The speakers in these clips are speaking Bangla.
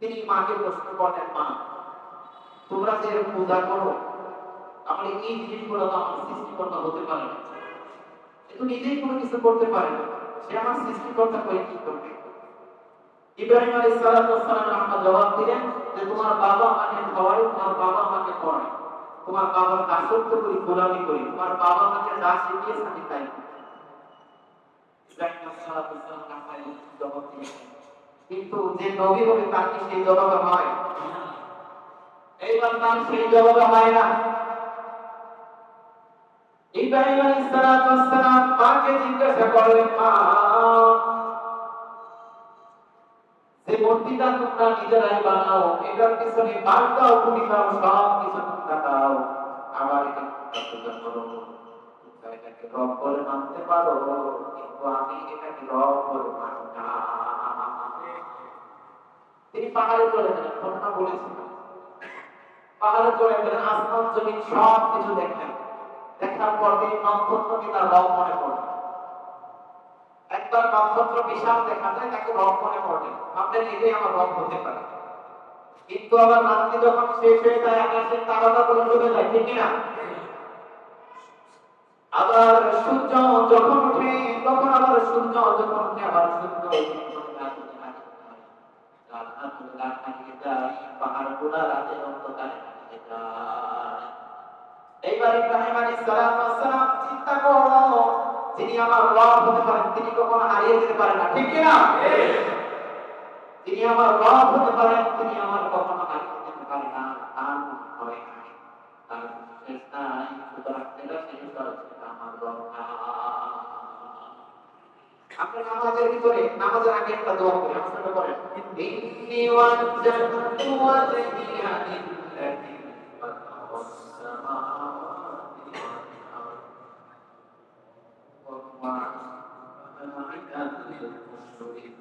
তিনি মাকে প্রশ্ন করলেন, মা তোমরা যে পূজা করো, তাহলে এই জিনিসগুলো তো আমার সৃষ্টিকর্তা হতে পারে না, কিন্তু নিজেই কোনো কিছু করতে পারে না, সে আমার সৃষ্টিকর্তা হয়ে কি করবে? ইব্রাহিম আলাইহিস সালাম জবাব দিলেন যে তোমার বাবা আমাকে খাওয়ায়, তোমার বাবা আমাকে পড়ায়, তোমার বাবার দাসত্ব করি, গোলামি করি, তোমার বাবা আমাকে যা শিখিয়েছে আমি তাই করি। ইব্রাহিম আলাইহিস সালাম জবাব দিলেন, কিন্তু যে নবী হবে তার কি সেই জবাব হয়? এইবার তার সেই জবাব হয় না। ইব্রাহিম আলাইহিস সালাম মাকে জিজ্ঞাসা করলেন, মা যে মূর্তিটা তোমরা নিজেরাই বানাও, এটার পিছনে বাদ দাও, তুমি দাও, সব কিছু তোমরা দাও, আবার এটা পূজা করো, তোমরা এটাকে রব বলে মানতে পারো, কিন্তু আমি এটাকে রব বলে মানি না। তিনি পাহাড়ে চলে গেলেন, ঘটনা বলেছিলেন, পাহাড়ে চলে গেলেন, আসমান জমিন সব কিছু দেখলেন, দেখার পর তিনি নক্ষত্রকে তার রব মনে করলেন। একবার নক্ষত্র বিশাল দেখা যায়, তাকে রব মনে করলেন, ভাবলেন এটাই আমার রব হতে পারে। কিন্তু আবার রাত্রি যখন শেষ হয়ে যায়, আকাশের তারাটা গুলো ডুবে যায়, ঠিক না? আবার সূর্য যখন উঠে, তখন আবার সূর্য যখন উঠে, আবার সূর্য পাহাড়গুলা রাতের অন্ধকারে হারিয়ে যায়। এইবার ইব্রাহিম আলাইহিস সালাম চিন্তা করলো, যিনি আমার রব হতে পারেন তিনি কখনো হারিয়ে যেতে পারেন না, ঠিক না? তিনি আমার রব হতে পারেন, তিনি আমার কখনো হারিয়ে যেতে পারেন না, তার হয় নাই, তার শেষ নাই, সুতরাং এটা শেষ হচ্ছে আমার রব। আপনি নামাজের ভিতরে, নামাজের আগে একটা দোয়া করি, আমার সাথে করেন, ইন্নী ওয়াজ্জাহতু ওয়াজহিয়া লিল্লাযী ফাতারাস সামাওয়াতি ওয়াল আরদ ওয়া মা মিনাল মুশরিকিন।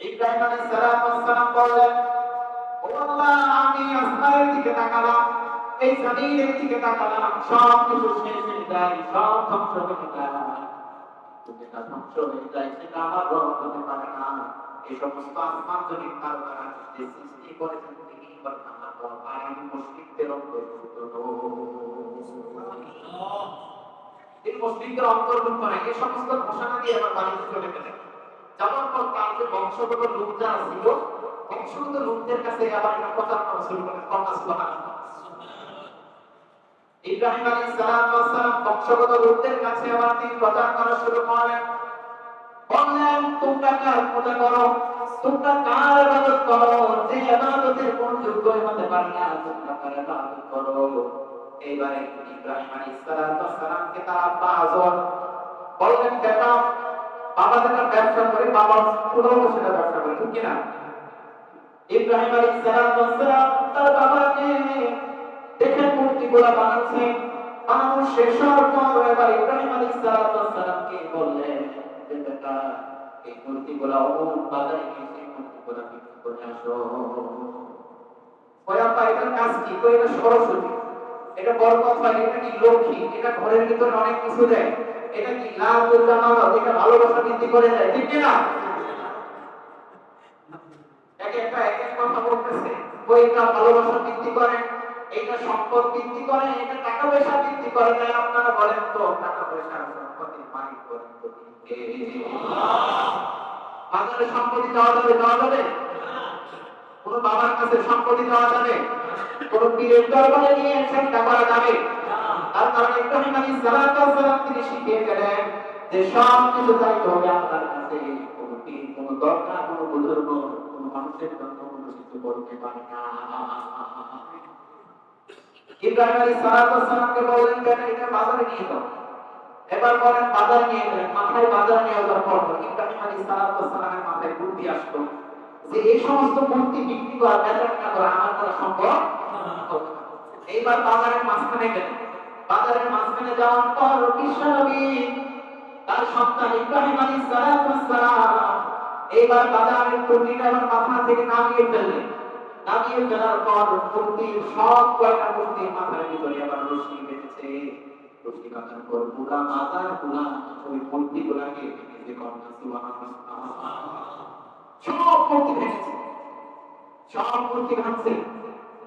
ইব্রাহিম আলাইহিস সালাম বললেন, ও আল্লাহ, আমি আসমানের দিকে তাকালাম, এই জমিনের দিকে তাকালাম, সব কিছু শেষ হয়ে যায়, সব ধ্বংস হয়ে যায়, যেটা ধ্বংস হয়ে যায় সেটা আমার রব হতে পারে না। এই সমস্ত আসমান জমিন তার দ্বারা যে সৃষ্টি করেছেন তিনি করেন আমার রব, আর আমি মুশরিকদের অন্তর্ভুক্ত নই। তিনি মুশরিকদের অন্তর্ভুক্ত নয়, এই সমস্ত ঘোষণা দিয়ে আমার বাড়িতে চলে গেলেন। যাওয়ার পর তার যে বংশগত লোক যারা ছিল, বংশগত লোকদের কাছে আবার একটা প্রচার করা শুরু করলেন, সুবহানাল্লাহ। ইব্রাহিম আলাইহিস সালাম বংশগত লোকদের কাছে আবার তিনি প্রচার করা শুরু করলেন, বললেন তোমরা কার পূজা করো, তোমরা কার ইবাদত করো, যে ইবাদতের কোন যোগ্য হতে পারে না, তোমরা কার ইবাদত করো। এইবারে ইব্রাহিম আলাইহিস সালামকে তার আব্বা আযর বললেন, বেটা, বাবা যেটা ব্যবসা করে, বাবা পুরো সেটা ব্যবসা করে, ঠিক না? ইব্রাহিম আলাইহিস সালাম তার বাবাকে দেখে মূর্তিগুলা বানাচ্ছে, বানানো শেষ হওয়ার পর এবার ইব্রাহিম আলাইহিস সালামকে বললেন যে বেটা, এই মূর্তিগুলা অমুক বাজারে গিয়ে সেই মূর্তিগুলা বিক্রি করে আসো। ওই আব্বা এটার কাজ কি? তো এটা সরস্বতী, এটা বরকত হয়, এটা কি লক্ষ্মী, এটা ঘরের ভিতরে অনেক কিছু দেয়, এটা কি লাভ জামানত, এটা ভালোবাসা বৃদ্ধি করে দেয়, ঠিক না? এক এক কথা বলতেছে, ওইটা ভালোবাসা বৃদ্ধি করে, এইটা সম্পদ বৃদ্ধি করে, এটা টাকা পয়সা বৃদ্ধি করে দেয়। আপনারা বলেন তো, টাকা পয়সা সম্পত্তির মালিক বলেন তো কে? বাজারে সম্পত্তি দেওয়া যাবে? দেওয়া যাবে? কোন বাবার কাছে সম্পত্তি দেওয়া যাবে? কোন পীরের দরবারে নিয়ে সেটা করা যাবে? তার কারণ ইব্রাহিম আলাইহিস সালাম তিনি শিখিয়ে গেলেন যে সব কিছু চাইতে হবে আল্লাহর কাছে, কোন পীর, কোন দরগা, কোন বুজুর্গ, কোন মানুষের জন্য কোনো কিছু করতে পারে না। ইব্রাহিম আলাইহিস সালামকে বললেন, কেন এটা বাজারে নিয়ে যাও। এবার বলেন বাজারে নিয়ে গেলেন, মাথায় বাজারে নিয়ে যাওয়ার পর ইব্রাহিম আলাইহিস সালামের মাথায় বুদ্ধি আসলো যে এই সমস্ত মূর্তি বিক্রি করা, বেচা কেনা করা আমার দ্বারা সম্ভব হবে না। এইবার বাজারের মাঝখানে গেলেন, বাজারের মাঝখানে যাওয়ার পর বিশ্বনবী তার সন্তান ইব্রাহিম আলাইহিস সালাম এইবার বাজারের টুপিটা মাথা থেকে নামিয়ে ফেললেন। নামিয়ে ফেলার পর মূর্তির সব কয়টা মূর্তির মাথার ভিতরে আবার রশি বেঁধেছে। রশি বাঁধার পর পুরা মাজার, পুরা ওই মূর্তিগুলাকে ভেঙেছে, কন্যা সুবহানাল্লাহ, সব মূর্তি ভেঙেছে। সব মূর্তি ভাঙছে,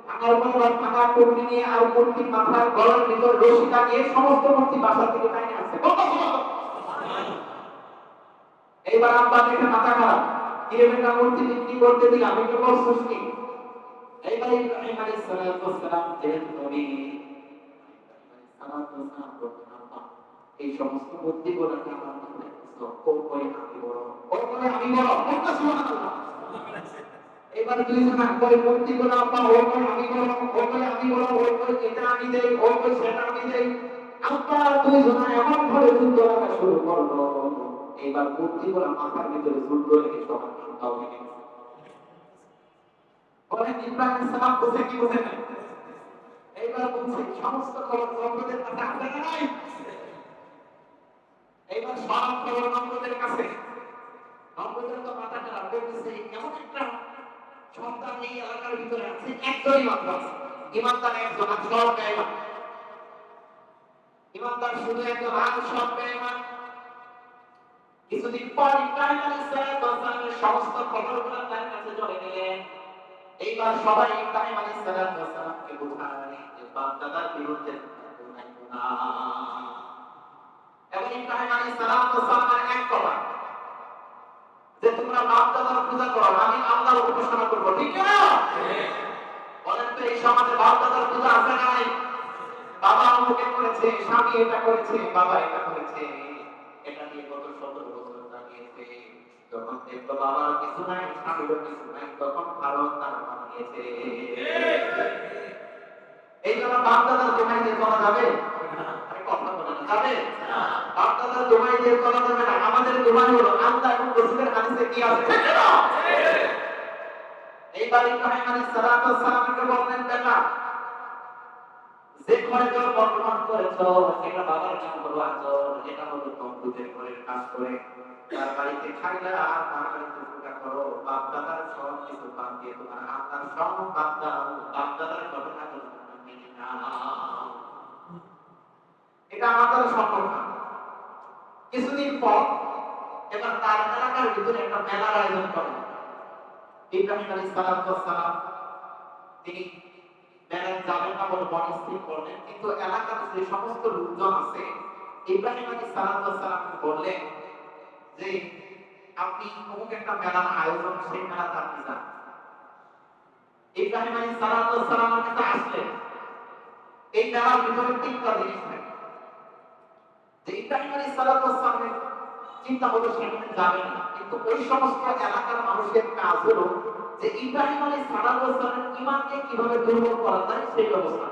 ভাঙার পর ভাঙা টুকরি নিয়ে আর মূর্তির মাথার গলার ভিতর রশি লাগিয়ে সমস্ত মূর্তি বাসা থেকে টাইনে আসছে। এইবার আব্বা দেখে মাথা খারাপ, কিরমেটা মূর্তি বিক্রি করতে দিলাম, একটু বলছিস কি? এইবার ইব্রাহিম আলাইহিস সালাম যেহেতু নবী, এই সমস্ত মূর্তি গুলোকে আমার আমি বড়, আমি বড়, সুবহানাল্লাহ। এবার দুইজন করে মূর্তি গুলো আব্বা ওই করে আমি বড়, ওই করে আমি বড়, ওই করে এটা আমি দেই, ওই করে সেটা আমি দেই। আব্বা দুইজন এমন ভাবে যুদ্ধ লাগা শুরু করলো, এইবার মূর্তি গুলো মাথার ভিতরে যুদ্ধ লেগে সবার সন্তাও লেগে গেছে। বলেন ইব্রাহিম সালাম বুঝে কি বুঝে নাই? এইবার বলছে সমস্ত খবর নমরুদের কাছে আছে না নাই? এইবার সব খবর নমরুদের কাছে। নমরুদের তো মাথা খারাপ হয়ে গেছে, এমন একটা সন্তান এই এলাকার ভিতরে আছে, একজনই মাত্র আছে, ইমানদার একজন, আর সব বেঈমান। ইমানদার শুধু একজন, আর সব বেঈমান। কিছুদিন পর ইব্রাহিম আলাইহিস সালামের সমস্ত খবরগুলো তার কাছে চলে গেলেন। এইবার সবাই ইব্রাহিম আলাইহিস সালামকে বোঝায় যে বাপ-দাদার বিরুদ্ধে না। এবং ইব্রাহিম আলাইহিস সালামের এক কথা যে তোমরা বাপ-দাদার পূজা করো, আমি আল্লাহর উপাসনা করব, ঠিক না? বলেন তো এই সমাজে বাপ-দাদার পূজা আছে না নাই? বাবা অমুকে করেছে, স্বামী এটা করেছে, বাবা এটা করেছে, এটা নিয়ে কত 17 বছর কাটিয়েছে। যখন দেখলো বাবার কিছু নাই, স্বামীরও কিছু নাই, তখন ভালো তারা বানিয়েছে। এই জন্য বাপ-দাদার দোহাই দিয়ে চলা যাবে? কথা বলে না, যাবে? বাপ-দাদার দোহাই দিয়ে চলা যাবে না। আমাদের দোহাই হলো আল্লাহ এবং রাসূলের হাদিসে কি আছে? এইবার ইব্রাহিম আলাইহিস সালামকে বললেন, বেটা যে ঘরে জন্মগ্রহণ করেছো সেটা বাবার নাম হলো আজর, এটা হলো নমরুদের ঘরের কাজ করে তার বাড়িতে খাইলা আর তার বাড়িতে পূজা করো, বাপ দাদার সব কিছু বাদ দিয়ে তোমার আল্লাহর সব বাদ দাও, বাপ দাদার ঘটনা মেনে নাও। এটা আমাদের সম্ভব না। কিছুদিন পর এবার তার এলাকার ভিতরে একটা মেলার আয়োজন করেন ইব্রাহিম আলাইহিস সালাম। তিনি মেলায় যাবেন না বলে মনে স্থির করলেন, কিন্তু এলাকার যে সমস্ত লোকজন আছে ইব্রাহিম আলাইহিস সালামকে বললেন যে আপনি অমুক একটা মেলার আয়োজন, সেই মেলাতে আপনি যান। ইব্রাহিম আলাইহিস সালামের কাছে আসলেন। এই মেলার ভিতরে তিনটা জিনিস থাকে যে ইব্রাহিম আলাইহিস সালামের চিন্তা হলো সেখানে যাবেন না, কিন্তু ওই সমস্ত এলাকার মানুষের কাজ হলো যে ইব্রাহিম আলাইহিস সালামের ঈমানকে কিভাবে দুর্বল করা যায় সেই ব্যবস্থা।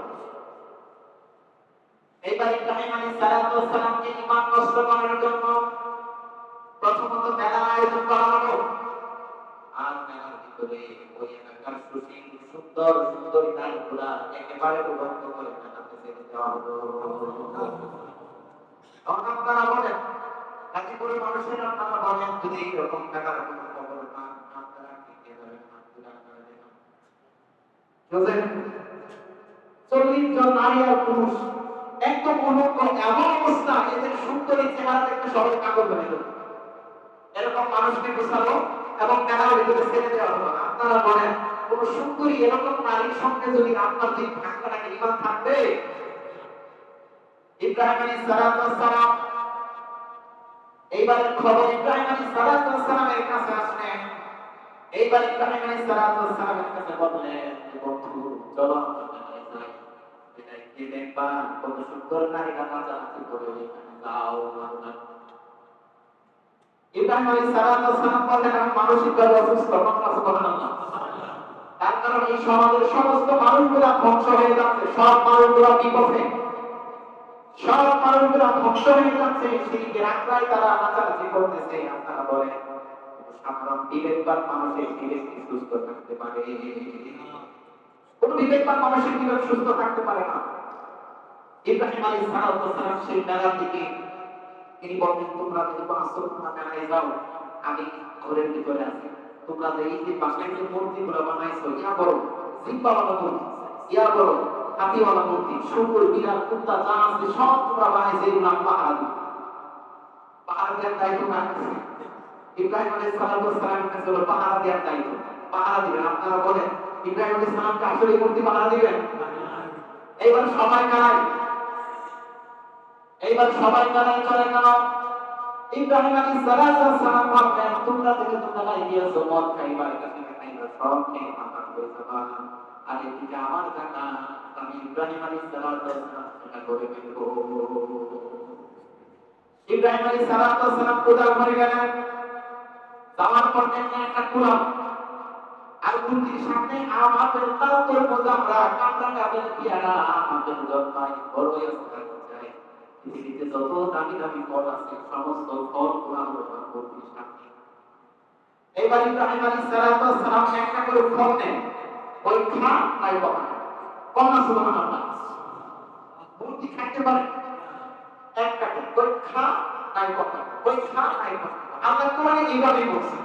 এইবার ইব্রাহিম আলাইহিস সালামকে ঈমান নষ্ট করার জন্য প্রথমত মেলার আয়োজন করা হলো। আর মেলার ভিতরে ওই এলাকার সুশীল সুন্দর সুন্দরী নারীগুলা একেবারে উলঙ্গ করে মেলাতে ছেড়ে দেওয়া হলো। আপনারা বলেন গাজীপুরের মানুষের, আপনারা বলেন যদি এইরকম টাকার কোনো খবর পান আপনারা কি করবেন? 40 জন নারী আর পুরুষ একদম উলঙ্গ, এমন অবস্থা এদের সুন্দরী চেহারা দেখতে সবাই কাগজ বানিয়ে দেবে। এরকম মানুষকে গোছালো এবং মেলার ভিতরে ছেড়ে দেওয়া হলো। আপনারা বলেন কোন সুন্দরী এরকম নারীর সঙ্গে যদি আপনার দিন থাকতে ঈমান থাকবে? ইব্রাহিম আলাইহিস সালাম এইবারের খবর ইব্রাহিম আলাইহিস সালামের কাছে আসলেন। এইবার ইব্রাহিম আলাইহিস সালামের কাছে বললেন, বন্ধু চলো আমরা যাই, এটা কি দেখবা কত সুন্দর নারীরা নাচানাচি করে, যাও। ইব্রাহিম আলাইহিস সালাম বললেন, আমি মানসিকভাবে অসুস্থ, সুবহানাল্লাহ। তার কারণ এই সমাজের সমস্ত মানুষগুলা ধ্বংস হয়ে যাচ্ছে, সব মানুষগুলা বিপথে, সব মানুষগুলা ধ্বংস হয়ে যাচ্ছে, শিরকের আখড়ায় তারা নাচানাচি করতেছে। আপনারা বলেন সাধারণ বিবেকবান মানুষের বিবেক কি সুস্থ থাকতে পারে? কোন বিবেকবান মানুষের বিবেক সুস্থ থাকতে পারে না। ইব্রাহিম আলাইহিস সালাম সেই মেলার দিকে তিনি বলেন, তোমরা যদি আসর মেলায় যাও, আমি ঘরের ভিতরে আছি, তোমরা যে এই যে বাসায় যে মূর্তিগুলো বানাইছো, ইয়া বড় জিব্বাওয়ালা মূর্তি, ইয়া বড় হাতিওয়ালা মূর্তি, শুকুর বিড়াল কুত্তা যা আছে সব তোমরা বানাইছো, এগুলো আমি পাহারা দিই। পাহারা দেওয়ার দায়িত্ব কার কাছে? ইব্রাহিম আলাইহিস সালামের কাছে হলো পাহারা দেওয়ার দায়িত্ব। পাহারা দিবেন। আপনারা বলেন ইব্রাহিম আলাইহিস সালামকে আসলে মূর্তি পাহারা দিবেন? এইবার সবাই কানায়, এইবার সবাই কানায় চলে গেল। ইব্রাহিম আলাইহিস সালাম ভাবলেন তোমরা থেকে তোমরা গিয়েছো মদ খাইবার, এটা থেকে খাইবার, সব খেয়ে মাথা হয়ে যাবা। আর এদিকে আমার জানা আমি ইব্রাহিম আলাইহিস সালাম এটা করে ফেলবো। ইব্রাহিম আলাইহিস সালাম পূজা করে গেলেন। যাওয়ার পর দেখলেন একটা কুলাম, আর মূর্তির সামনে আমাদের তাও তোর মতো আমরা কামরা গাবের পিয়ারা আমাদের জন্মায় বড় যায়। পৃথিবীতে যত দামি দামি ফল আছে সমস্ত ফল কুলাম মূর্তির সামনে। এইবার ইব্রাহিম আলাইহিস সালাম একটা করে ফল নেন, ওই খা নাই বাবা কন্যা সুবহানাল্লাহ। মূর্তি খাইতে পারে একটা করে ওই খা নাই কথা, ওই খা নাই কথা। আল্লাহ কোরআনে এইভাবে বলছে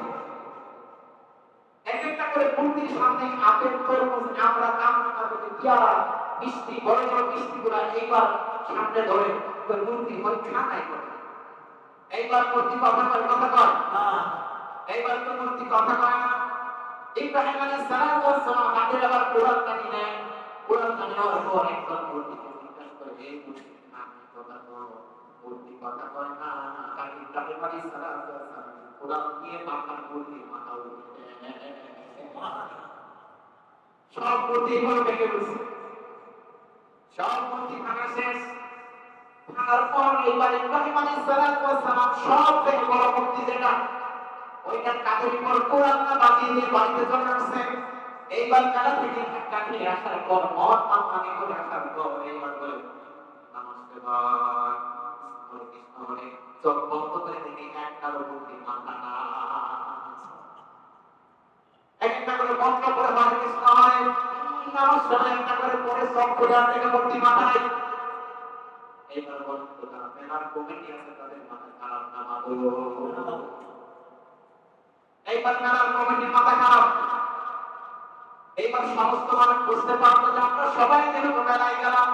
এক একটা করে মূর্তির সামনে আপেল তরমুজ আমরা কামনা করতে পেয়ারা মিষ্টি বড় বড় মিষ্টিগুলা এইবার সামনে ধরে ওই মূর্তি ওই খানায় করে। এইবার মূর্তি কথা কয় না, এইবার তো মূর্তি কথা কয় না। ইব্রাহিম আলাইহিস সালাম হাতে আবার কোরআন টানি নেন। কোরআন টানি নেওয়ার পর একজন মূর্তিকে জিজ্ঞাসা করে এই মূর্তি আমি কথা কয়, মূর্তি কথা কয় না। আর ইব্রাহিম আলাইহিস সালাম কোরআন দিয়ে মাথার মূর্তি মাথা উঠিয়ে সব মূর্তি ভেঙে গেছে। সব মূর্তি ভাঙা শেষ। ভাঙার পর এইবার ইব্রাহিম আলাইহিস সালাম সব থেকে বড় মূর্তি যেটা ওইটার কাঠের উপর কোরআন বাজিয়ে দিয়ে বাড়িতে চলে আসছেন। এইবার কালা থেকে কাঠে আসার পর মদ পানি করে আসার পর এইবার বলে নমস্তে ভাই হরে কৃষ্ণ হরে চোখ বন্ধ করে দেখি একটা মূর্তি মাথা না একটা করে বন্ধ করে হরে কৃষ্ণ হরে নমস্কার একটা করে পরে সব খোলা থেকে মূর্তি মাথায়। এইবার বলতো না মেলার কমিটি আছে তাদের মাথা খারাপ না মাগো। এইবার মেলার কমিটির মাথা খারাপ। এইবার সমস্ত মানুষ বুঝতে পারতো যে আমরা সবাই যেহেতু মেলায় গেলাম,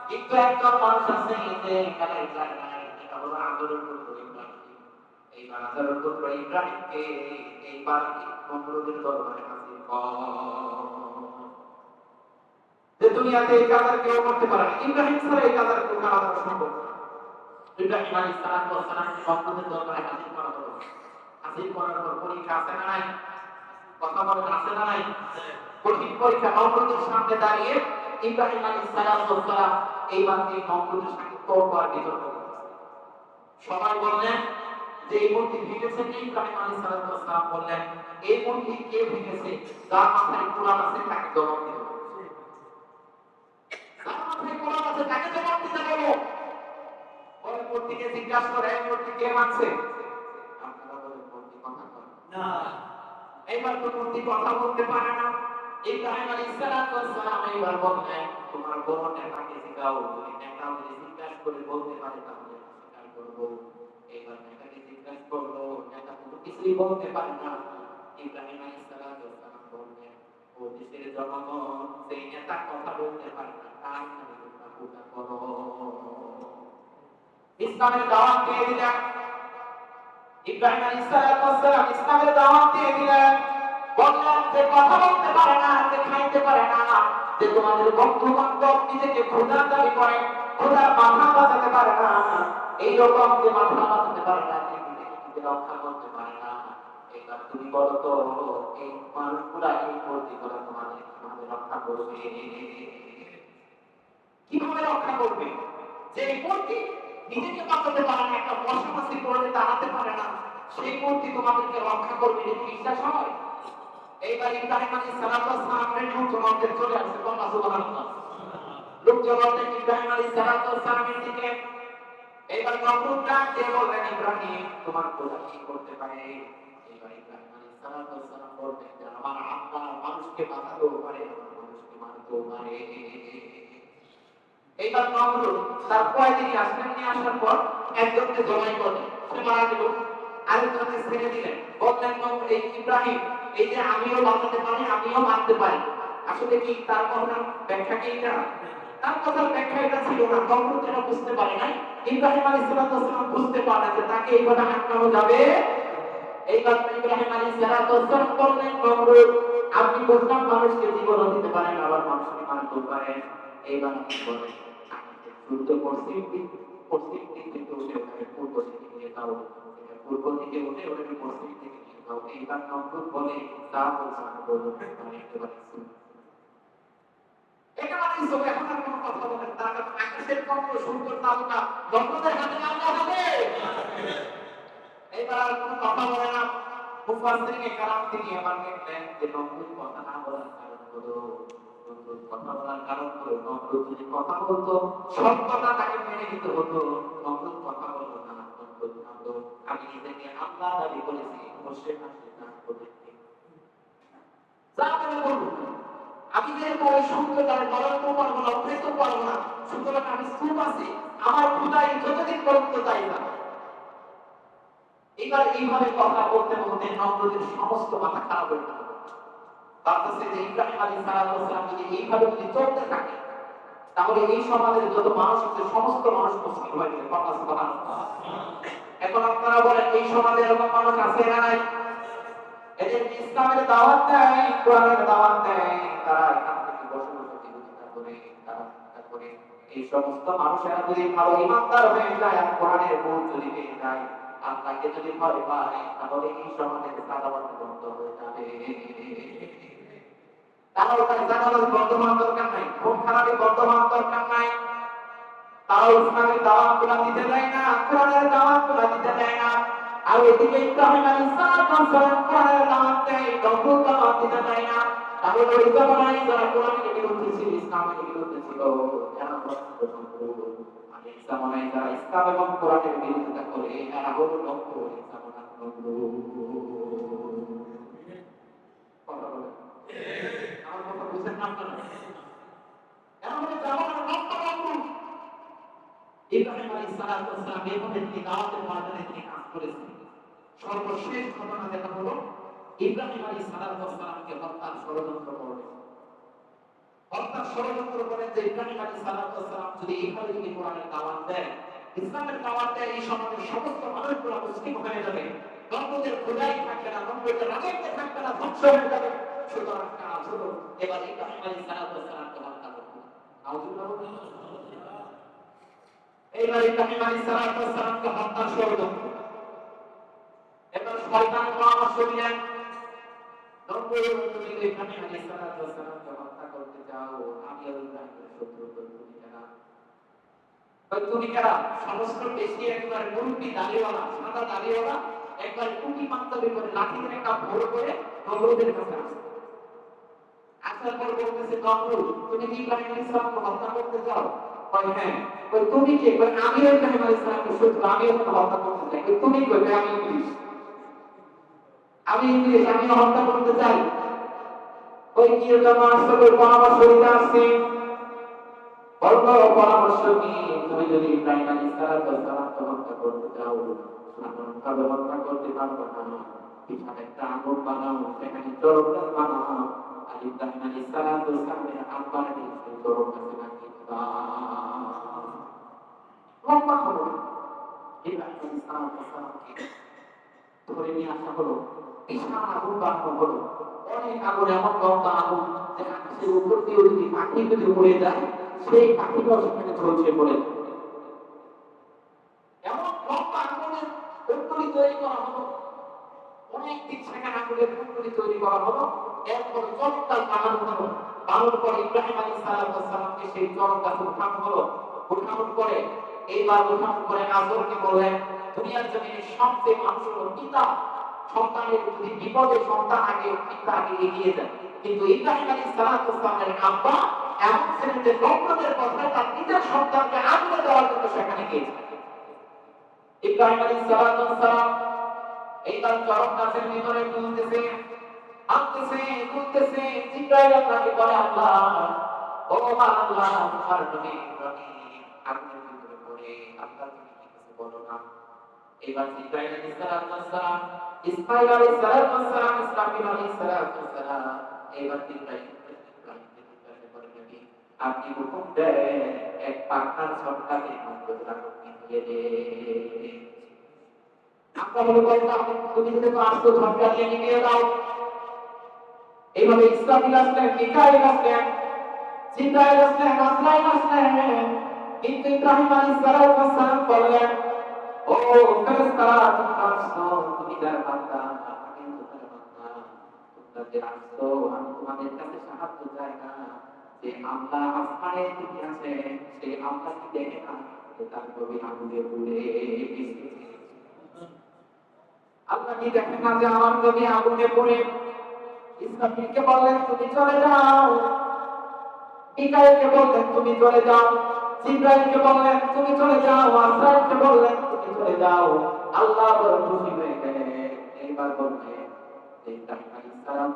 কিন্তু একজন মানুষ আছে যে মেলায় যায় না, এটা হলো আদরের পুত্র ইব্রাহিম। এইবার আদরের পুত্র ইব্রাহিমকে এইবার নমরুদের দরবারে হাজির যে দুনিয়াতে এই কাজের কেউ করতে পারে না, ইব্রাহিম ছাড়া এই কাজের কেউ করা সম্ভব না। ইব্রাহিম আলাইহিস সালামকে নমরুদের দরবারে হাজির করা হলো। হাজির করার পর পরীক্ষা আছে না নাই? কথা বলেন আছে না নাই? কঠিন পরীক্ষা। নমরুদের সামনে দাঁড়িয়ে ইব্রাহিম আলাইহিস সালাম এইবার এই নমরুদের সাথে তর্ক আর বিতর্ক করছে। সবাই বললেন যে এই মূর্তি ভেঙেছে কে? ইব্রাহিম আলাইহিস সালাম বললেন এই মূর্তি কে ভেঙেছে? যার মাথায় কোরআন আছে তাকে জবাব দিতে হবে। যার মাথায় কোরআন আছে তাকে জবাব দিতে হবে। ওই মূর্তিকে জিজ্ঞাসা করে এই মূর্তি কে মানছে? আপনারা বলেন মূর্তি কথা বলে না। এইবার তো মূর্তি কথা বলতে পারে না। ইব্রাহিম আলাইহিস সালাম এইবার বললেন তোমার বড় নেতাকে জিজ্ঞাও, যদি নেতা যদি জিজ্ঞাসা করে বলতে পারে তাহলে স্বীকার করব। এইবার নেতাকে জিজ্ঞাসা করলো, নেতা কোনো কিছুই বলতে পারে না। ইব্রাহিম আলাইহিস সালাম বললেন ও দেশের জনগণ, সেই নেতা কথা বলতে পারে না তার নামে তোমরা পূজা করো। ইসলামের দাওয়াত দিয়ে দিলেন। ইব্রাহিম আলাইহিস সালাম ইসলামের দাওয়াত দিয়ে দিলেন। বললেন যে কথা বলতে পারে না, যে খাইতে পারে না, যে তোমাদের বন্ধু বান্ধব নিজেকে খোদা দাবি করে, খোদার মাথা বাঁচাতে পারে না, এইরকম যে মাথা বাঁচাতে পারে না, যে নিজেকে রক্ষা করতে পারে না, এবার তুমি বলো তো এই মানুষগুলা এই মূর্তিগুলা তোমাদের কিভাবে রক্ষা করবে? কিভাবে রক্ষা করবে? যে মূর্তি নিজেকে বাঁচাতে পারে না, একটা মশামাছি করে দাঁড়াতে পারে না, সেই মূর্তি তোমাদেরকে রক্ষা করবে, এটা বিশ্বাস হয়? এইবার ইব্রাহিম আলাইহিস সালামের লোকজনদের চলে আসছে, বলা সুবহানাল্লাহ। লোকজনদের ইব্রাহিম আলাইহিস সালামের দিকে এইবার নমরুদ ডাক দিয়ে বললেন ইব্রাহিম তোমার খোদা কি করতে পারে? এইবার ইব্রাহিম আলাইহিস সালাম বললেন যে আমার আল্লাহ মানুষকে বাঁচাতেও পারে, আমার মানুষকে মারতেও পারে। এইবার নমরুদ তার কয়েকদিন আসলেন, নিয়ে আসার পর একজনকে জবাই করলেন, সে মারা গেল। আরেকজনকে ছেড়ে দিলেন, বললেন এই ইব্রাহিম এই যে আমিও বাঁচাতে পারি আমিও মারতে পারি। আসলে কি তার কথার ব্যাখ্যা কি এটা? তার কথার ব্যাখ্যা এটা ছিল না। নমরুদ যেন বুঝতে পারে নাই, ইব্রাহিম আলাইহিস সালাম বুঝতে পারে যে তাকে এইভাবে আটকানো যাবে এইবার ইব্রাহিম আলাইহিস সালাম বললেন, নমরুদ আপনি বুঝলাম মানুষকে জীবন দিতে পারেন, আবার মানুষকে মারতে পারেন। এইবার কি বলেন, যুদ্ধ পশ্চিম দিক থেকে উঠে ওখানে পূর্ব দিকে নিয়ে যাও, পূর্ব দিকে উঠে ওখানে পশ্চিম দিকে নিয়ে যাও। এইবার নমরুদ বলে, তা বলছেন বলুন, আমি একেবারে একেবারেই সব। এখন আর কোনো কথা বলেন, তার কারণ আকাশের কত সুন্দর তারকা নমরুদের হাতে আল্লাহ হবে। এইবার আর কোনো কথা বলে না। মুফাসসিরিনে কালাম তিনি আবার দেখলেন যে নমরুদ কথা না বলার কারণ হলো, নমরুদ কথা বলার কারণ হলো, নমরুদ যদি কথা বলতো সব কথা তাকে মেনে নিতে হতো। নমরুদ কথা বললো না, নমরুদ ভাবলো আমি নিজেকে আল্লাহ দাবি করেছি, অবশ্যই হাসি না করতে যা বলে বলুন, আমি যেহেতু ওই সূর্যটার গলাতেও পারবো না, উঠাইতেও পারবো না, সুতরাং আমি চুপ আছি, আমার খুদাই যতদিন পর্যন্ত চাই না। এবার এইভাবে কথা বলতে বলতে নমরুদের সমস্ত মাথা খারাপ হয়ে গেল। ভাবতেছে যে ইব্রাহিম আলাইহিস সালাম যদি এইভাবে যদি চলতে থাকে, তাহলে এই সমাজের যত মানুষ আছে সমস্ত মানুষ মুসলিম হয়ে যাবে। সুবহানাল্লাহ। এখন আপনারা বলেন এই সমাজে এরকম মানুষ আছে না নাই? এদের ইসলামের দাওয়াত দেয়, কোরআনের দাওয়াত দেয়, তারা এখান থেকে বসে বসে বিরোধিতা করে, তারা চিন্তা করে এই সমস্ত মানুষেরা যদি ভালো ইমানদার হয়ে যায় আর কোরআনের বুঝ যদি পেয়ে যায়, আল্লাহকে যদি ভয় পায়, তাহলে এই সমাজের সাদাবাদ বন্ধ হয়ে যাবে। তারা ওখানে জানালার বর্তমান দরকার নাই, খুব খারাপই বর্তমান দরকার নাই। তারা ইসলামের দাওয়াত গুলা দিতে দেয় না, কোরআনের দাওয়াত গুলা দিতে দেয় না। আর এদিকে ইব্রাহিম আলাইহিস সালাম কোরআনের দাওয়াত দেয়, নমরুদ দাওয়াত দিতে দেয় না। তাহলে ওই জামানায় যারা কোরআনের বিরুদ্ধে ছিল, ইসলামের বিরুদ্ধে ছিল, এরা হচ্ছে নমরুদ। আর এই জামানায় যারা ইসলাম এবং কোরআনের বিরোধিতা করে, এরা হলো নমরুদ। এই জামানার নমরুদ। কথা বলেন, আমার কথা বুঝেন না আপনারা? এরা হলো জামানার নমরুদ। ইব্রাহিম আলাইহিস সালাম এভাবে তিনি দাওয়াতের ময়দানে তিনি কাজ করেছেন। সর্বশেষ ঘটনা যেটা হলো, ইব্রাহিম আলাইহিস সালামকে হত্যার ষড়যন্ত্র করলেন। হত্যার ষড়যন্ত্র করেন যে ইব্রাহিম আলাইহিস সালাম যদি এইভাবে যদি কোরআনের দাওয়াত দেয়, ইসলামের দাওয়াত দেয়, এই সমাজের সমস্ত মানুষগুলো মুসলিম হয়ে যাবে, নমরুদের খোদাই থাকবে না, নমরুদের রাজত্ব থাকবে না, ধ্বংস হয়ে যাবে। সুতরাং কাজ হলো এবার ইব্রাহিম আলাইহিস সালামকে হত্যা করতে। আউযুবিল্লাহ। এইবার ইব্রাহিম আলাইহিস সালামকে হত্যার ষড়যন্ত্র। এবার শয়তান পরামর্শ দিলেন, নমরুদ তুমি ইব্রাহিম আলাইহিস সালামকে হত্যা করতে চাও, আমি ইব্রাহিমের শত্রু, তুমি কারা? তুমি কারা? সমস্ত বেশি একবার মুরব্বি দাড়িওয়ালা, সাদা দাড়িওয়ালা, একবার টুপি পাঞ্জাবি করে লাঠি দিয়ে কাপ বড় করে নমরুদের কাছে আসে। আসার পর বলতেছে, নমরুদ তুমি কি ইব্রাহিম আলাইহিস সালামকে হত্যা করতে চাও? কয় হ্যাঁ। কয় তুমি কে? কয় আমি ইব্রাহিম আলাইহিস সালামের শত্রু, আমি ওকে হত্যা করতে চাই। কয় তুমি কই? আমি ইবলিস, আমি হত্যা করতে চাই। ওই কি আসলে পরামর্শ দিতে আসছি, বললো পরামর্শ কি, তুমি যদি ইব্রাহিম আলাইহিস সালামকে হত্যা করতে চাও, সাধারণভাবে হত্যা করতে পারবে না, পিছনে একটা আগুন বানাও, সেখানে চরক গাছ বানাও, আর ইব্রাহিম আলাইহিস সালামের আব্বার সেই চরক গাছে লাগিয়ে দিবা। লম্বা হলো ইব্রাহিম আলাইহিস সালামকে ধরে নিয়ে আসা হলো, বিশাল আগুন বানানো হলো, অনেক আগুন, এমন লম্বা আগুন যে আকাশের উপর দিয়ে যদি পাখি যদি উড়ে যায়, সেই পাখিটাও সেখানে ঝলসে পড়ে। এমন লম্বা আগুনের কুণ্ডলী তৈরি করা হলো, অনেক দিন সেখানে আগুনের কুণ্ডলী তৈরি করা হলো। এরপর চরকগাছ বানানো হলো, বানানোর পর ইব্রাহিম আলাইহিস সালামকে সেই চরক গাছে উঠানো হলো। উঠানোর পরে আজরকে বললেন, দুনিয়ার জমিনে সবচেয়ে মানুষের পিতা, সন্তানের যদি বিপদে সন্তান আগে, পিতা আগে এগিয়ে যায়, কিন্তু ইব্রাহিম আলাইহিস সালামের আব্বা এমন ছিলেন যে নমরুদের কথায় তার নিজের সন্তানকে আগুনে দেওয়ার জন্য সেখানে গিয়েছেন। ইব্রাহিম আলাইহিস সালাম এইবার চরক গাছের ভিতরে তুলতেছে, তুলতেছে। জিবরাইল আল্লাহকে বলে, আল্লাহ, ও আল্লাহ, তোমার নবী ইব্রাহিম আগুনের ভিতরে পড়ে, আল্লাহ তুমি কি কিছু বলো না? এবার জিবরাইল আলাইহিস সালাম, ইসমাঈল আলাইহিস সালাম, ইসরাফিল আলাইহিস সালাম, এবার জিবরাইলকে বলে, নবী আপনি হুকুম দেন, এক পাখার ঝটকাতে নমরুদ আগুন নিভিয়ে দে। আমরা বলে বলতাম তুমি যদি আসতো ঝটকা দিয়ে নিয়ে দাও। এইভাবে ইসরাফিল আসলেন, মিকাইল আসলেন, জিবরাইল আসলেন, আজরাইল আসলেন, কিন্তু ইব্রাহিম আলাইহিস সালাম বললেন, ও ফেরেশতারা তুমি আসছো, তুমি যার বান্দা, আমি তোমার বান্দা, তোমরা যে আসছো আমি তোমাদের কাছে সাহায্য চাই না। যে আল্লাহ আসমানে তিনি আছে সেই আল্লাহ কি দেখে না যে তার নবী আগুনে পুড়ে গেছে? আল্লাহ কি দেখেন না যে আমার নবী আগুনে পড়ে? ইসরাফিলকে বললেন তুমি চলে যাও, মিকাইলকে বললেন তুমি চলে যাও, জিবরাইলকে বললেন তুমি চলে যাও, আজরাইলকে বললেন তুমি চলে যাও। আল্লাহ বড় খুশি হয়ে গেলেন। এইবার বললেন যে ইব্রাহিম আলাইহিস সালাম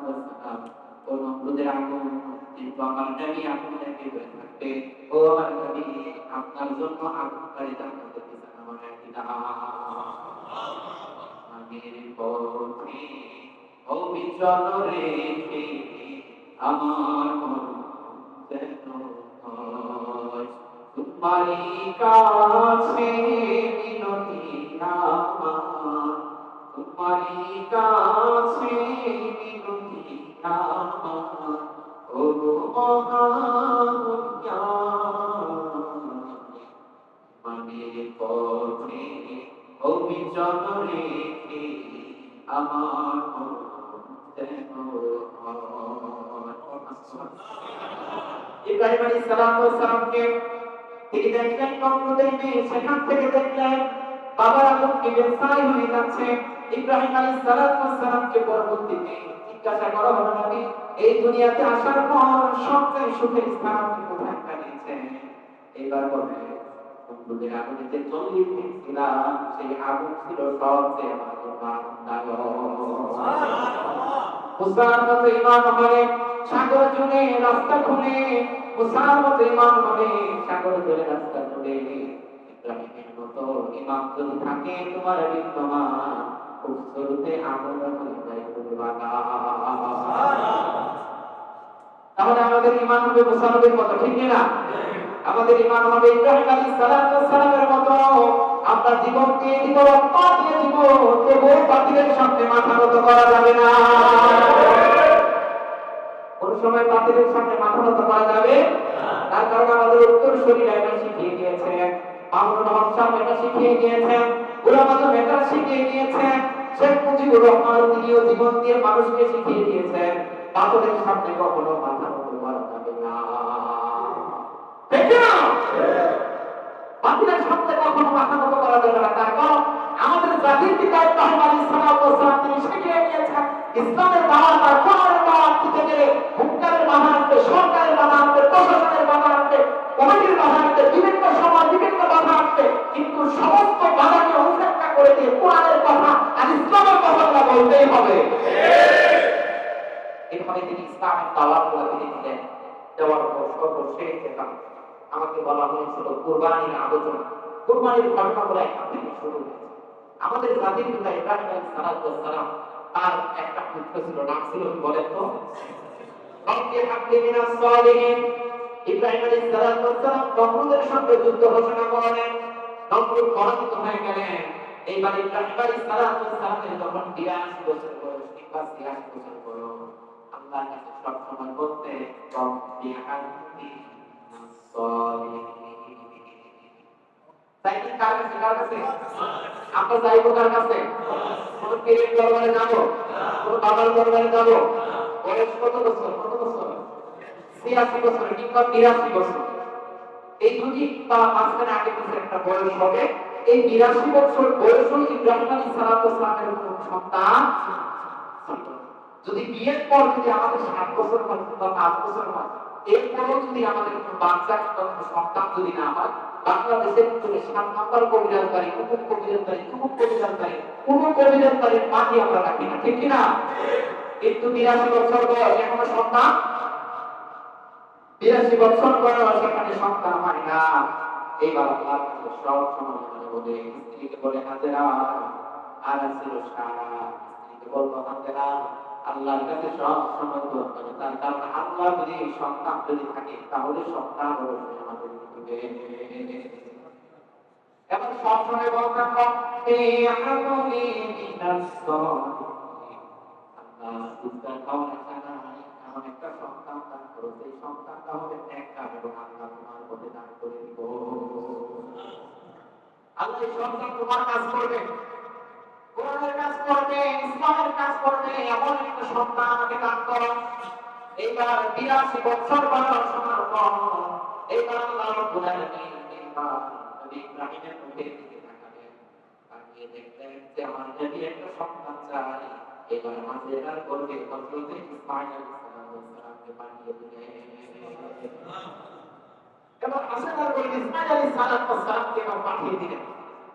ও নমরুদের আগুন কিন্তু আমার নবী আগুন থেকে বের থাকবে। ও আমার নবী আপনার জন্য আগুন বাড়ি জান্নাতে বিছানা বানায় দিলাম। আগের পথে অবিচল রেখে আমার মন যেন হয় তোমারই কাছে মিনতি আমার, তোমারই কাছে মিনতি আমার, ও মহান মানের পথে অবিচল রেখে আমার মন যেন হয়। ইব্রাহিম আলাইহিস সালামকে তিনি দেখলেন নমরুদের মেয়ে, সেখান থেকে দেখলেন বাবার আগুন নিভে ছাই হয়ে যাচ্ছে। ইব্রাহিম আলাইহিস সালামকে পরবর্তীতে জিজ্ঞাসা করা হলো, নবী এই দুনিয়াতে আসার পর সবচেয়ে সুখের স্থান আপনি কোথায় কাটিয়েছেন? এবার বলে নমরুদের আগুনেতে 40 দিন ছিলাম, সেই আগুন ছিল সবচেয়ে আমার জন্য আনন্দদায়ক। মুসার মতো ইমান হবে, সাগর জুড়ে রাস্তা খুলে, মুসার মতো ইমান হবে, সাগর জুড়ে রাস্তা খুলে। ইব্রাহিমের মতো ইমান যদি থাকে তোমার বিদ্যমান, উৎসরতে আগুন হয়ে যায় তুমি বাবা। তাহলে আমাদের ইমান হবে মুসার মতো, ঠিক না? আমাদের ইমান হবে ইব্রাহিম আলাইহিস সালামের মতো। আমরা জীবন দিয়ে দিব, রক্ত দিয়ে দিব, তবুও বাতিলের সামনে মাথা নত করা যাবে না। কোন সময় বাতিলের সামনে মাথা নত করা যাবে তার কারণ আমাদের উত্তরসূরিরা এটা শিখিয়ে দিয়েছেন, মামুনুল হক সাহেব এটা শিখিয়ে দিয়েছেন, গোলাম আজম এটা শিখিয়ে দিয়েছেন, শেখ মুজিবুর রহমান তিনিও জীবন দিয়ে মানুষকে শিখিয়ে দিয়েছেন বাতিলের সামনে কখনো মাথা নত করা যাবে না। ঠিক না? বাতিলের সামনে কখনো মাথা নত করা যাবে না। তার কারণ আমাদের জাতির পিতা ইব্রাহিম আলাইহিস সালাম তিনি শিখিয়ে দিয়েছেন ইসলামের দাওয়াত আর কোরআনের দাওয়াত দিতে গেলে হুক্কারের বাধা আসবে, সরকারের বাধা আসবে, প্রশাসনের বাধা আসবে, কমিটির বাধা আসবে, বিভিন্ন সময় বিভিন্ন বাধা আসবে, কিন্তু সমস্ত বাধাকে উপেক্ষা করে দিয়ে কোরআনের কথা আর ইসলামের কথাগুলো বলতেই হবে। এভাবে তিনি ইসলামের দাওয়াতগুলো তিনি দিলেন। দেওয়ার পর সর্বশেষ যেটা আমাকে বলা হয়েছিল কুরবানির আলোচনা, কুরবানির ঘটনাগুলো এখান থেকে শুরু হয়েছে। আমাদের জাতির পিতা ইব্রাহিম আলাইহিস সালাম তার একটা পুত্র ছিল, নাম ছিল কি বলেন তো? রব্বি হাবলি মিনাস সালিহিন। ইব্রাহিম আলাইহিস সালাম নমরুদের সঙ্গে যুদ্ধ ঘোষণা করলেন, নমরুদ পরাজিত হয়ে গেলেন। এইবার ইব্রাহিম আলাইহিস সালামের যখন 82 বছর বয়স কিংবা 83 বছর বয়স, আল্লাহর কাছে সব সময় বলতে রব্বি হাবলি মিনাস সালিহিন। তাইলে কার কাছে, কার কাছে আমরা যাইবো? কার কাছে? কোন পীরের দরবারে যাবো? কোন বাবার দরবারে যাবো? বয়স কত বছর? কত বছর? 86 বছর কিংবা 82 বছর, এই দুটি বা মাঝখানে আগে পিছনে একটা বয়স হবে। এই 82 বছর বয়সে ইব্রাহিম আলাইহিস সালামের কোন সন্তান ছিল না। যদি বিয়ের পর যদি আমাদের 7 বছর বা 5 বছর হয়, এরপরও যদি আমাদের কোনো বাচ্চা কিংবা কোনো সন্তান যদি না হয়, বাংলাদেশের ভিতরে 7 নাম্বার কবিরাজবাড়ি, কুকুর কবিরাজবাড়ি, কুকুর কবিরাজবাড়ি, কোনো কবিরাজবাড়ির মাটি আমরা রাখি না, ঠিক কিনা? কিন্তু 82 বছর বয়স এখনো সন্তান, 82 বছর বয়স এখানে সন্তান হয় না। এইবার আল্লাহর কাছে সব সময় মনে বলে, স্ত্রীকে বলে হাজেরা, আর ছিল সারা, স্ত্রীকে বলবো হাজেরা, আল্লাহর কাছে সব সময় দোয়া করে। তার কারণ আল্লাহ যদি সন্তান যদি থাকে তাহলে সন্তান অবশ্যই আমাদের দিবে। এবং সবসময় বলতেন রব্বি হাবলি মিনাস সালিহিন, আল্লাহ দুঃখের খাওয়ার জানাই এমন একটা সন্তান দান করো সেই সন্তানটা হবে নেককার এবং আল্লাহ তোমার পথে দান করে দিব। আল্লাহ এই সন্তান তোমার কাজ করবে, কোরআনের কাজ করবে, ইসলামের কাজ করবে, এমন একটা সন্তান আমাকে দান করো। এইবার 82 বছর বয়স হওয়ার পর এইবার আল্লাহ রাব্বুল আলামিন এইবার নবী ইব্রাহিমের মুখের দিকে তাকালেন, তাকিয়ে দেখলেন যে আমার নবী একটা সন্তান চাই। এবার হাজেরার গর্ভে হযরত ইসমাঈল আলাইহিস সালামকে পাঠিয়ে দিলেন। এবার হাজেরার গর্ভে ইসমাঈল আলাইহিস সালামকে পাঠিয়ে দিলেন।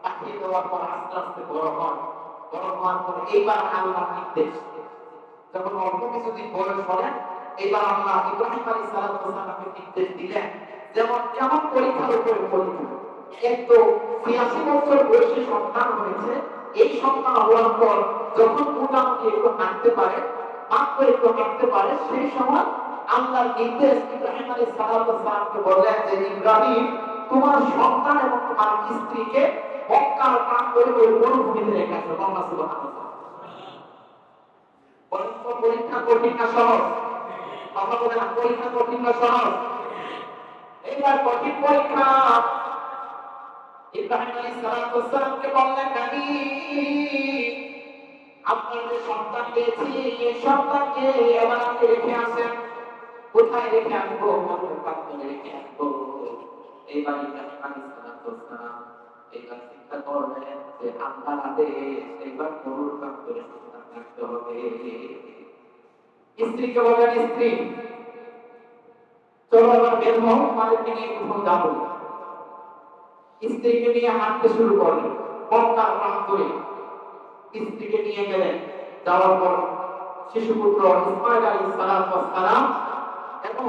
পাঠিয়ে দেওয়ার পর আস্তে আস্তে বড় হন, বড় হওয়ার পর এইবার আল্লাহর নির্দেশ, যখন অল্প কিছুদিন বয়স হলেন এইবার আল্লাহ ইব্রাহিম আলাইহিস সালামকে নির্দেশ দিলেন যেমন কেমন পরীক্ষার উপরে পরীক্ষা। এক তো ৮৬ বছর বয়সে সন্তান হয়েছে, এই সন্তান হওয়ার পর যখন মোটামুটি একটু হাঁটতে পারে, মাত্র একটু হাঁটতে পারে, সেই সময় আল্লাহর নির্দেশ ইব্রাহিম আলাইহিস সালামকে বললেন যে ইব্রাহিম তোমার সন্তান এবং তোমার স্ত্রীকে মক্কার প্রান্তরে ওই মরুভূমিতে রেখে আসো। আল্লাহ সুবহানাহু পরীক্ষা কঠিন না সহজ? কথা বলে না, পরীক্ষা কঠিন না সহজ? এইবার কঠিন পরীক্ষা। ইব্রাহিম আলাইহিস সালামকে বললেন নবী আপনার যে সন্তান পেয়েছি এই সন্তানকে এবার আপনি রেখে আসেন। কোথায় রেখে আসবো? মরুর প্রান্তরে রেখে আসবো। এইবার ইব্রাহিম আলাইহিস সালাম এইবার চিন্তা করলেন যে আল্লাহর আদেশ, এইবার মরুর প্রান্তরে সন্তান রাখতে হবে। স্ত্রীকে বললেন স্ত্রী চলো এবার বের হও, আমাদেরকে নিয়ে কোথাও যাবো। স্ত্রীকে নিয়ে হাঁটতে শুরু করলেন মক্কার প্রান্তরে। স্ত্রীকে নিয়ে গেলেন, যাওয়ার পর শিশুপুত্র ইসমাঈল আলাইহিস সালাম এবং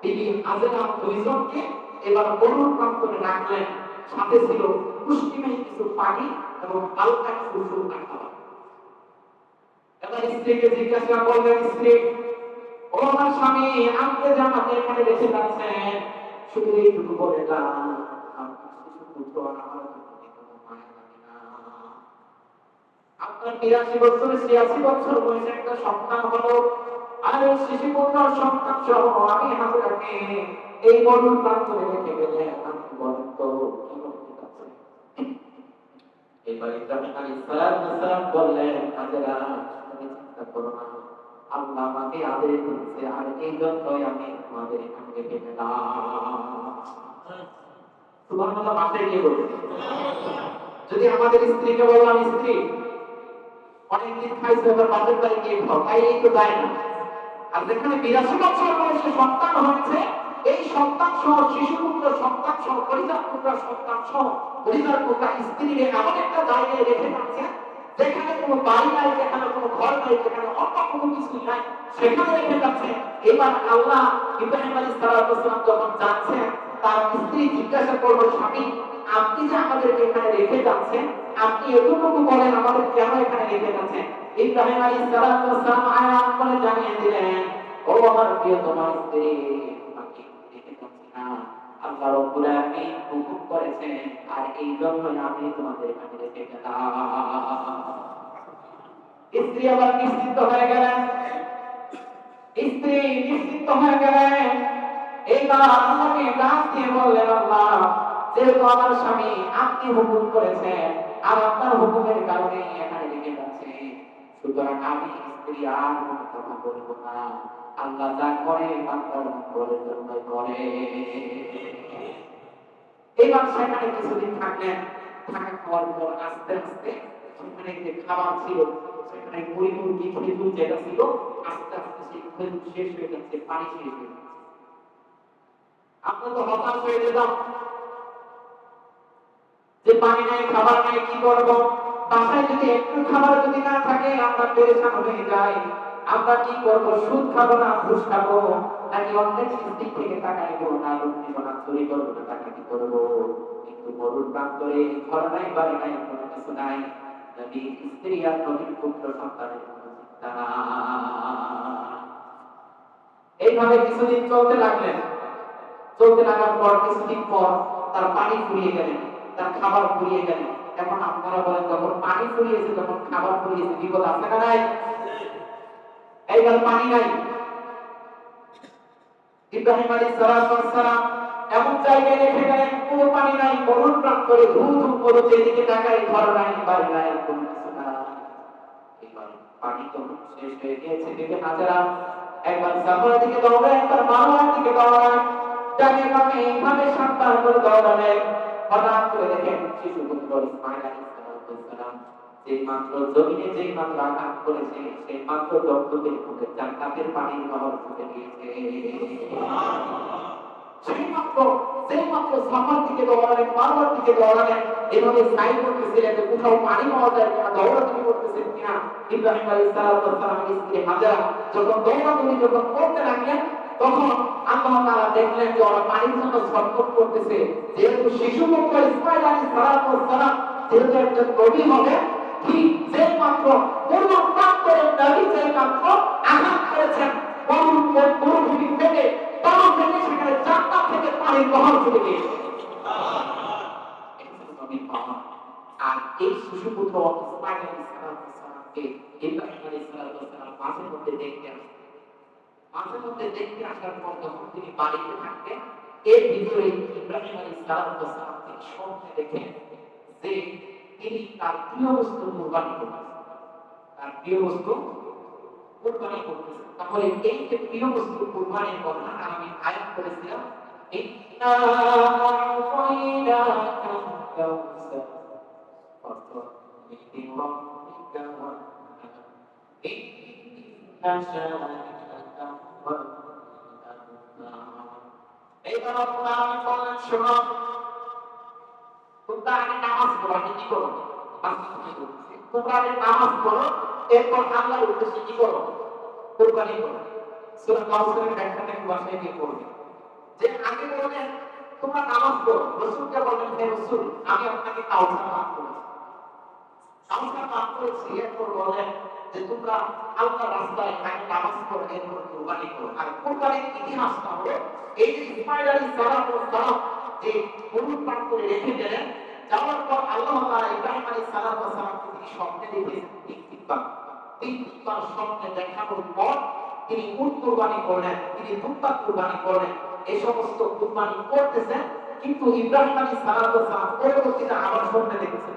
বিবি হাজেরা দুইজনকে এবার মরুর প্রান্তরে রাখলেন। সাথে ছিল পুষ্টিময় কিছু পানি এবং হালকা কিছু শুকনা খাবার। এবার স্ত্রীকে জিজ্ঞাসা করলেন স্ত্রী ও আমার স্বামী আপনি যে আমাকে এখানে রেখে যাচ্ছেন শুধু এইটুকু বলে যান আপনার শিশুপুত্র আমার কোনো মায়া লাগে না। আপনার ৮২ বছর ৮৬ বছর বয়সে একটা সন্তান হলো, আর এই শিশুপুত্র সন্তান সহ আমি হাজেরাকে এই মরুর প্রান্তরে রেখে গেলে আপনি বলেন তো কি করতে চাচ্ছেন? এবার ইব্রাহিম আলাইহিস সালাম বললেন হাজেরা তুমি চিন্তা করো না, আল্লাহ আমাকে আদেশ দিয়েছে আর এই জন্যই আমি তোমাদের এখানে রেখে গেলাম। সুবহানাল্লাহ, মাথায় গিয়ে বলছে যদি আমাদের স্ত্রীকে বললাম স্ত্রী অনেকদিন খাইছে এবার বাপের বাড়ি গিয়ে খাও, তাই এই তো যায় না। আর যেখানে ৮২ বছর বয়সে সন্তান হয়েছে এই সন্তান সহ শিশুপুত্র সন্তান সহ পরিবার পুত্র সন্তান সহ পরিবার পুত্র স্ত্রীর এমন একটা জায়গায় রেখে যাচ্ছে যেখানে কোনো বাড়ি নাই, যেখানে কোনো ঘর নাই, যেখানে অন্য কোনো কিছু নাই, সেখানে রেখে যাচ্ছে। এবার আল্লাহ ইব্রাহিম আলাইহিস সালাম যখন যাচ্ছেন তার স্ত্রী জিজ্ঞাসা করলো স্বামী আপনি যে আমাদেরকে এখানে রেখে যাচ্ছেন আপনি এতটুকু বলেন আমাদের কেন এখানে রেখে যাচ্ছেন? ইব্রাহিম আলাইহিস সালাম আয়াত করে জানিয়ে দিলেন ও আমার প্রিয়তম স্ত্রী তোমাকে রেখে যাচ্ছি না, আল্লাহ রাব্বুল আলামিন হুকুম করেছেন আর এই জন্যই আমি তোমাদের এখানে রেখে গেলাম। স্ত্রী আবার নিশ্চিন্ত হয়ে গেলেন, স্ত্রী নিশ্চিন্ত হয়ে গেলেন। এইবার আমাকে ডাক দিয়ে বললেন আল্লাহ যেহেতু আমার স্বামী আপনি হুকুম করেছেন আর আপনার হুকুমের কারণে এখানে রেখে যাচ্ছে, সুতরাং আমি স্ত্রী আর কোনো কথা বলবো না। আল্লাহ যা করে বান্দার মঙ্গলের জন্য করে। এইবার সেখানে কিছুদিন থাকলেন, থাকা খাওয়ার পর আস্তে আস্তে সেখানে যে খাবার ছিল সেখানে মুরগি খেজুর যেটা ছিল আস্তে আস্তে সেই খেজুর শেষ হয়ে যাচ্ছে, পানি শেষ হয়ে যাচ্ছে। আপনার তো হতাশ হয়ে যেতাম যে পানি নাই খাবার নাই কি করব, বাসায় যদি একটু খাবার যদি না থাকে আমরা পেরেশান হয়ে যাই। আমরা কি করব? সুদ খাবো না ঘুষ খাবো নাকি অন্যের দিক থেকে টাকা নিব না লুটি না চুরি করবো না টাকা কি করবো? কিন্তু মরুর প্রান্তরে ঘর নাই বাড়ি নাই কোনো কিছু নাই, নবী স্ত্রী আর নবীর পুত্র সন্তানের কোনো চিন্তা নাই। এইভাবে কিছুদিন চলতে লাগলেন। চলতে লাগার পর কিছুদিন পর তার পানি ফুরিয়ে গেলেন, তার খাবার ফুরিয়ে গেল। এখন আপনারা বলেন, যখন পানি ফুরিয়েছে, যখন খাবার ফুরিয়েছে, বিপদ আছে না নাই? এইবার পানি নাই। ইব্রাহিম আলাইহিস সালাম এমন জায়গায় রেখে গেলেন, কোনো পানি নাই, মরুর প্রান্তরে ধু ধু করে যেদিকে তাকাই ঘর নাই, বাড়ি নাই, কোনো কিছু নাই। এবার পানি তো শেষ হয়ে গিয়েছে। দেখে হাজেরা একবার সাফার দিকে দৌড়ায়, একবার মারওয়ার দিকে দৌড়ায়, ডানে বামে এইভাবে সাতবার করে দৌড়ালে হঠাৎ করে দেখেন শিশুপুত্র ইসমাঈল আলাইহিস সালাম যেই মাত্র জমিনে যেই মাত্র আঘাত করেছে, সেই মাত্র দপ্তরের মুখে জান্নাতের পানির নহর ফুটে গিয়েছে। সেই মাত্র সাফার দিকে দৌড়ালেন, মারওয়ার দিকে দৌড়ালেন, এভাবে সাইড করতেছিলেন যে কোথাও পানি পাওয়া যায় কিনা, দৌড়াদৌড়ি করতেছেন কিনা। ইব্রাহিম আলাইহিস সালামের স্ত্রী হাজেরা যখন দৌড়াদৌড়ি করতে লাগলেন, তখন আল্লাহ তাআলা দেখলেন যে ওরা পানির জন্য ছটফট করতেছে। যেহেতু শিশুপুত্র ইসমাঈল আলাইহিস সালাম যেহেতু একজন নবী হবে, ঠিক যেই মাত্র পূর্ণ প্রান্তরের নবী যেই মাত্র আঘাত করেছেন, মরুভূমি থেকে তাও থেকে সেখানে জান্নাত থেকে পানির নহর ছুটে গিয়েছে। আর এই শিশুপুত্র ইসমাঈল আলাইহিস সালামকে ইব্রাহিম আলাইহিস সালাম মাঝে মধ্যে দেখতে আসার পর যখন তিনি বাড়িতে থাকতেন, এর ভিতরে ইব্রাহিম আলাইহিস সালাম তিনি স্বপ্নে দেখেন যে তিনি তার প্রিয় বস্তু কুরবানি করতেছেন, তার প্রিয় বস্তু কুরবানি করতেছেন। তাহলে এই যে প্রিয় বস্তু কুরবানির কথা আমি আয়াত করেছিলাম, ইন্না আ'তাইনাকা কাউসার ফাসাল্লি লিরাব্বিকা ওয়ানহার ইন্না শানি'আকা হুয়াল আবতার। এইবার আপনারা আমি বললেন, শোনো, তোমরা আগে নামাজ পড়ো, আমি কি করো? তোমরা আগে নামাজ পড়ো, এরপর আল্লাহর উদ্দেশ্যে কি করো? কুরবানি করো। সূরা কাউসারের ব্যাখ্যাটা একটু বাসায় গিয়ে পড়বে। যে আগে বলেন তোমরা নামাজ পড়ো, রাসূলকে বলেন, হে রাসূল, আমি আপনাকে কাউসার পান করেছি, কাউসার পান করেছি। এরপর বলেন যে তোমরা আল্লাহর রাস্তায় আগে নামাজ পড়ো, এরপর কুরবানি করো। আর কুরবানির ইতিহাসটা হলো এই যে ইসমাঈল আলাইহিস সালাম যে মরুর প্রান্তরে রেখে গেলেন, যাওয়ার পর আল্লাহ তাআলা ইব্রাহিম আলাইহিস সালামকে তিনি স্বপ্নে দেখেছেন তিনবার স্বপ্নে দেখানোর পর তিনি উট কুরবানি করলেন, তিনি দুম্বা কুরবানি করলেন। এই সমস্ত কুরবানি করতেছেন, কিন্তু ইব্রাহিম আলাইহিস সালাম পরবর্তীতে আবার স্বপ্নে দেখেছেন।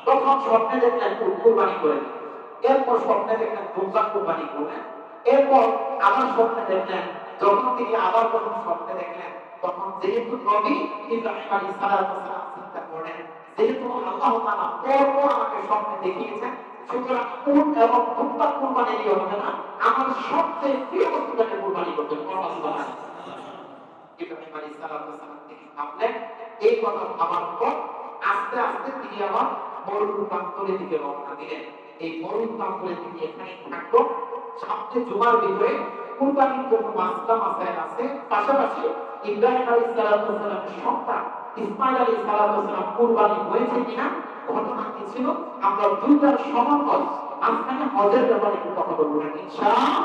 প্রথম স্বপ্নে দেখলেন উট কুরবানি করেন, এরপর স্বপ্নে দেখলেন দুম্বা কুরবানি করলেন, এরপর আবার স্বপ্নে দেখলেন। যখন তিনি আবার প্রথম স্বপ্নে দেখলেন, তখন যেহেতু নবী ইব্রাহিম আলাইহিস সালাম চিন্তা করেন, যেহেতু আল্লাহ তাআলা পরপর আমাকে স্বপ্নে দেখিয়েছেন, সুতরাং উট এবং দুম্বা কুরবানি দিয়ে হবে না, আমার সবচেয়ে প্রিয় বস্তুটাকে কুরবানি করতে হবে। ইব্রাহিম আলাইহিস সালাম তিনি ভাবলেন, এই কথা ভাবার পর আস্তে আস্তে তিনি আবার মরুর প্রান্তরের দিকে রওনা দিলেন। এই মরুর প্রান্তরে তিনি এখানে থাকতো। সামনে জুমার ভিতরে কুরবানির জন্য মাসাইল আছে। পাশাপাশি ইব্রাহিম আলাইহিস সালামের সন্তান ইসমাঈল আলাইহিস সালাম কুরবানি হয়েছে কিনা, ঘটনা কি ছিল, আমরা দুইটার সমন্বয় আজকে হজের ব্যাপারে একটু কথা বলবো ইনশাআল্লাহ।